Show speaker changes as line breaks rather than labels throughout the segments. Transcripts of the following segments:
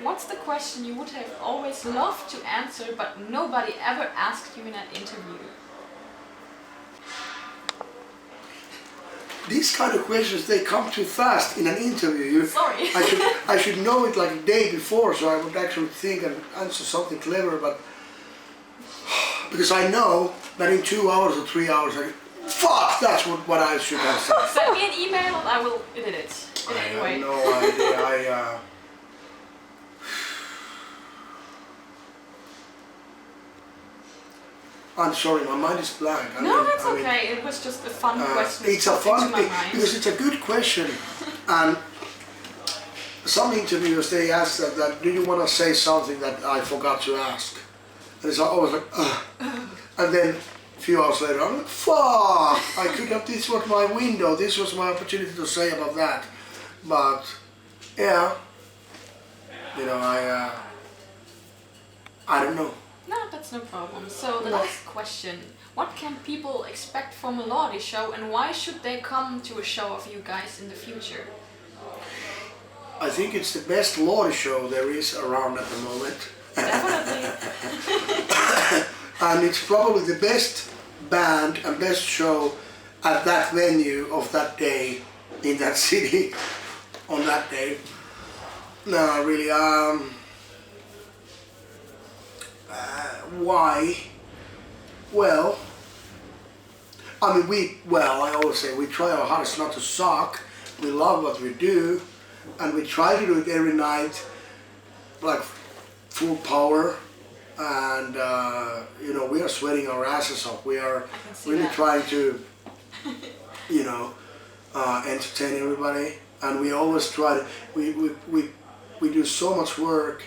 what's the question you would have always loved to answer but nobody ever asked you in an interview?
These kind of questions, they come too fast in an interview.
Sorry.
I should know it like a day before, so I would actually think and answer something clever, but because I know that in 2 hours or 3 hours, fuck, that's what I should have said.
Send me an email and I will edit it in any way.
I have no idea. I'm sorry, my mind is blank.
That's okay. It was just a fun question.
It's a fun thing because it's a good question, and some interviewers they ask that do you want to say something that I forgot to ask, and it's always like, and then a few hours later I'm like, fuck, I could have. This was my window. This was my opportunity to say about that, but yeah, I don't know.
No, that's no problem. So the last question. What can people expect from a Lordi show and why should they come to a show of you guys in the future?
I think it's the best Lordi show there is around at the moment.
Definitely.
And it's probably the best band and best show at that venue of that day, in that city, on that day. No, really, why? Well, I always say we try our hardest not to suck. We love what we do, and we try to do it every night, like full power. And we are sweating our asses off. We are really trying to, entertain everybody. And we always try to. We do so much work.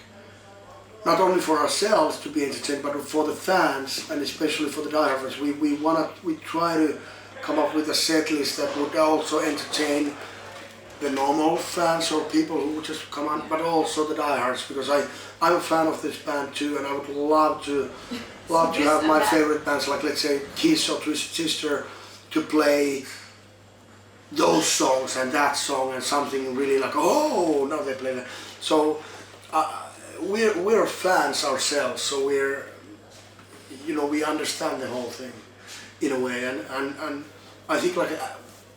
Not only for ourselves to be entertained, but for the fans, and especially for the diehard fans. We try to come up with a set list that would also entertain the normal fans or people who would just come on, but also the diehards, because I'm a fan of this band too, and I would love to have my favorite bands, like let's say Kiss or Twisted Sister, to play those songs and that song and something really like, oh, now they play that. So. We're fans ourselves, so we understand the whole thing in a way, and I think like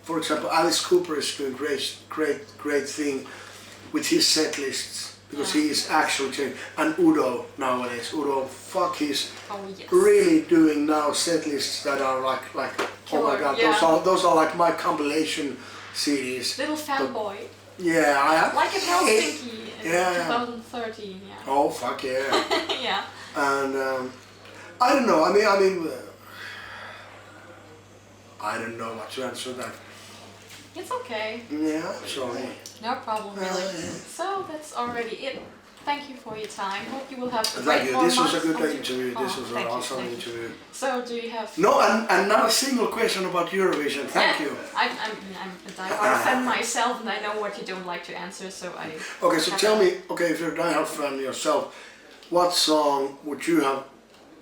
for example Alice Cooper is doing great thing with his set lists, because he is actually changing, and Udo nowadays, fuck, he's really doing now set lists that are like oh my god, those are like my compilation CDs.
Little fanboy.
Yeah, I have.
Like a Helsinki in 2013, yeah.
Oh, fuck yeah.
Yeah.
And I don't know, I mean, I don't know what to answer that.
It's okay.
Yeah, sorry.
No problem, really. So that's already it. Thank you for your time. Hope you will have a
great
Thank you.
This was a good interview. This was an awesome interview.
So do you have...
No, and not a single question about Eurovision. Thank you.
I'm a diehard fan myself, and I know what you don't like to answer, so I...
Okay, so tell me, if you're a diehard fan yourself, what song would you have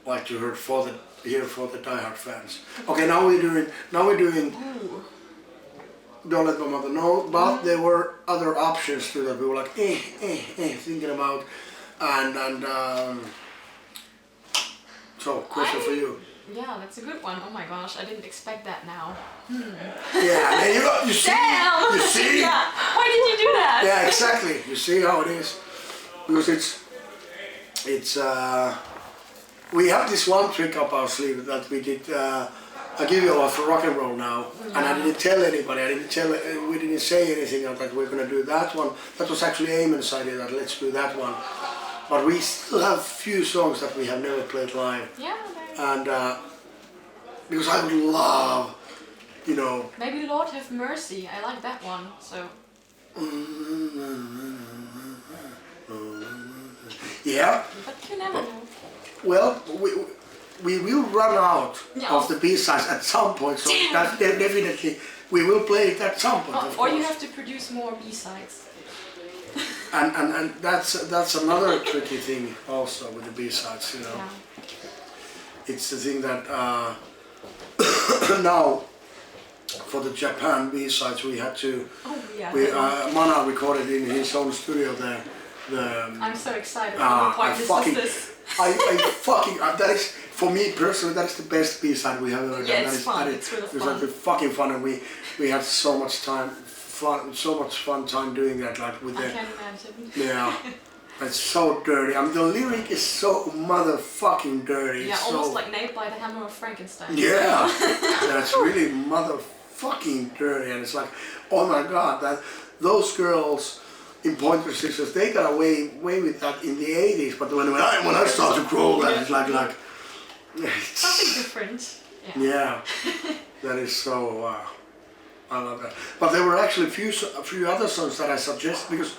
liked to hear for the diehard fans? Okay, now we're doing.
Ooh.
Don't Let My Mother Know, but there were other options too that we were like, thinking about, and so, question for you.
Yeah, that's a good one. Oh my gosh, I didn't expect that now.
Yeah, you see?
Damn!
You see?
Yeah. Why did you do that?
Yeah, exactly. You see how it is? Because it's we have this one trick up our sleeve that we did. I give you a lot for rock and roll now, and I didn't tell anybody. We didn't say anything that we're gonna do that one. That was actually Eamon's idea, that let's do that one. But we still have few songs that we have never played live.
Yeah.
And because I would love,
Maybe Lord Have Mercy. I like that one. So.
Yeah.
But you never know.
Well, we will run out of the B-sides at some point, so that definitely we will play it at some point. Of course.
Or you have to produce more B-sides.
And that's another tricky thing also with the B-sides,
Yeah.
It's the thing that now for the Japan B-sides we had to.
Oh yeah.
Mana recorded in his own studio there,
I'm so excited for the part this.
I fucking that is for me personally that is the best B-side we have ever done.
Yeah, it's fun. It's really fun.
It was fucking fun, and we had so much fun time doing that. Like with
I can imagine.
Yeah, it's so dirty. I mean, the lyric is so motherfucking dirty.
Yeah,
it's
almost
so,
like Nailed by the Hammer of Frankenstein.
Yeah, that's really motherfucking dirty, and it's like, oh my god, that those girls in Pointer Sisters, they got away with that in the 80s, but when I started to grow, that is like
something different.
Yeah, that is so. I love that. But there were actually a few other songs that I suggest because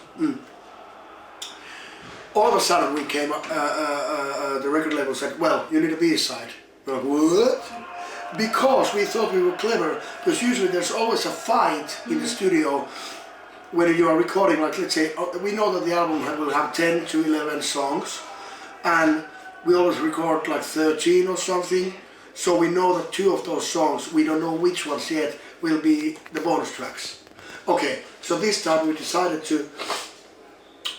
all of a sudden we came up. The record label said, "Well, you need a B-side." We're like, what? Because we thought we were clever. Because usually there's always a fight in the studio. When you are recording, like let's say, we know that the album will have 10 to 11 songs, and we always record like 13 or something, so we know that 2 of those songs, we don't know which ones yet, will be the bonus tracks. Okay, so this time we decided to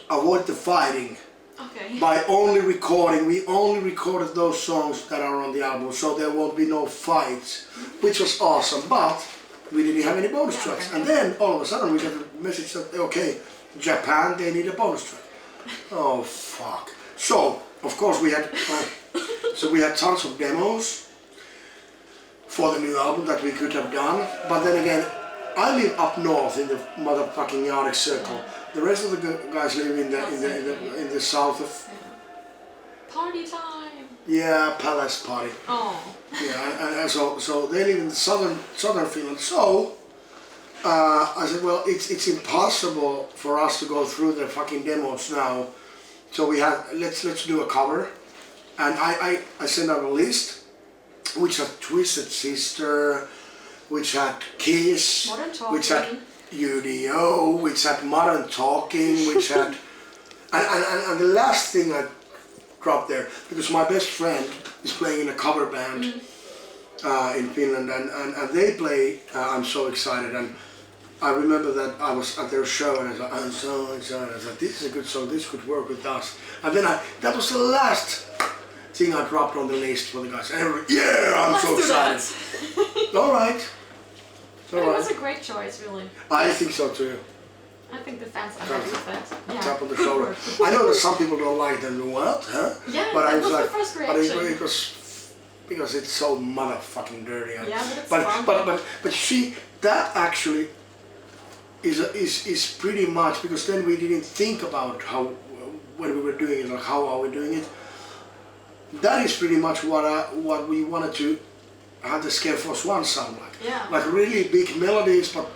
avoid the fighting by only recording, we only recorded those songs that are on the album, so there won't be no fights, which was awesome, but we didn't have any bonus tracks. And then all of a sudden we got a message that, okay, Japan, they need a bonus track. Oh fuck. So, of course we had tons of demos for the new album that we could have done. But then again, I live up north in the motherfucking Arctic Circle. The rest of the guys live in the south of...
Party time!
Yeah, Palace Party.
Oh.
Yeah, and so they live in the southern Finland. So I said, well, it's impossible for us to go through the fucking demos now. So we had let's do a cover, and I sent out a list, which had Twisted Sister, which had Kiss, which had UDO, which had Modern Talking, which had and the last thing I dropped there, because my best friend is playing in a cover band in Finland, and they play I'm So Excited, and I remember that I was at their show and I was like, I'm so excited. I was like, this is a good song, this could work with us. And then that was the last thing I dropped on the list for the guys. And everybody, yeah, I'm so excited. Alright.
It was a great choice, really.
I think so too.
I think the fans are happy with that. Yeah.
Tap on the shoulder. I know that some people don't like them. What? Huh?
Yeah,
but
that was the first reaction.
But it was because it's so motherfucking dirty.
Yeah, but it's fun.
But see, that actually is pretty much, because then we didn't think about how when we were doing it, like how are we doing it. That is pretty much what we wanted to have the Scare Force 1 sound like.
Yeah.
Like really big melodies, but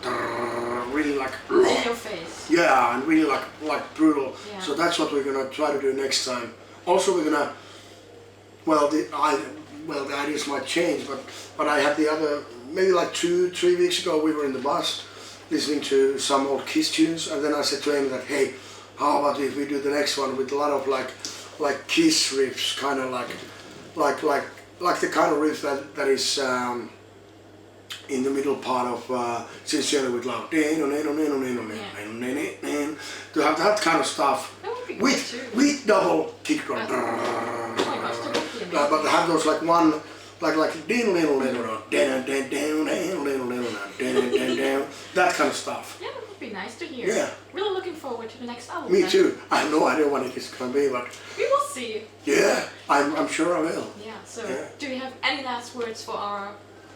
really like
in your face.
Yeah, and really like brutal.
Yeah.
So that's what we're gonna try to do next time. Also, we're gonna the ideas might change, but I had the other, maybe like 2-3 weeks ago, we were in the bus listening to some old Kiss tunes, and then I said to him that, hey, how about if we do the next one with a lot of like Kiss riffs, kind of like the kind of riff that is in the middle part of Sincerely with Love. To have that kind of stuff with double kick drum. But have those like one like that kind of stuff.
Yeah, that would be nice to hear.
Yeah.
Really looking forward to the next album.
Me too. I have no idea what it is gonna be, but
we will see.
Yeah, I'm sure I will.
Yeah. So, do you have any last words for our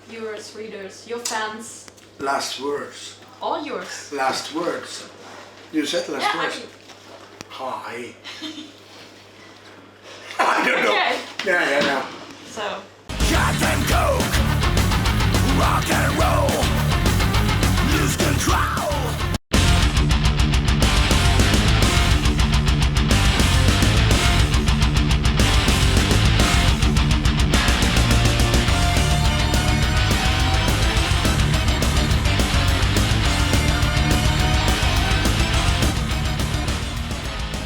viewers, readers, your fans?
Last words.
All yours.
Last words. You said last words.
I mean...
Hi. I don't know.
Okay.
Yeah.
So.
Cat and coke, rock and roll, lose control.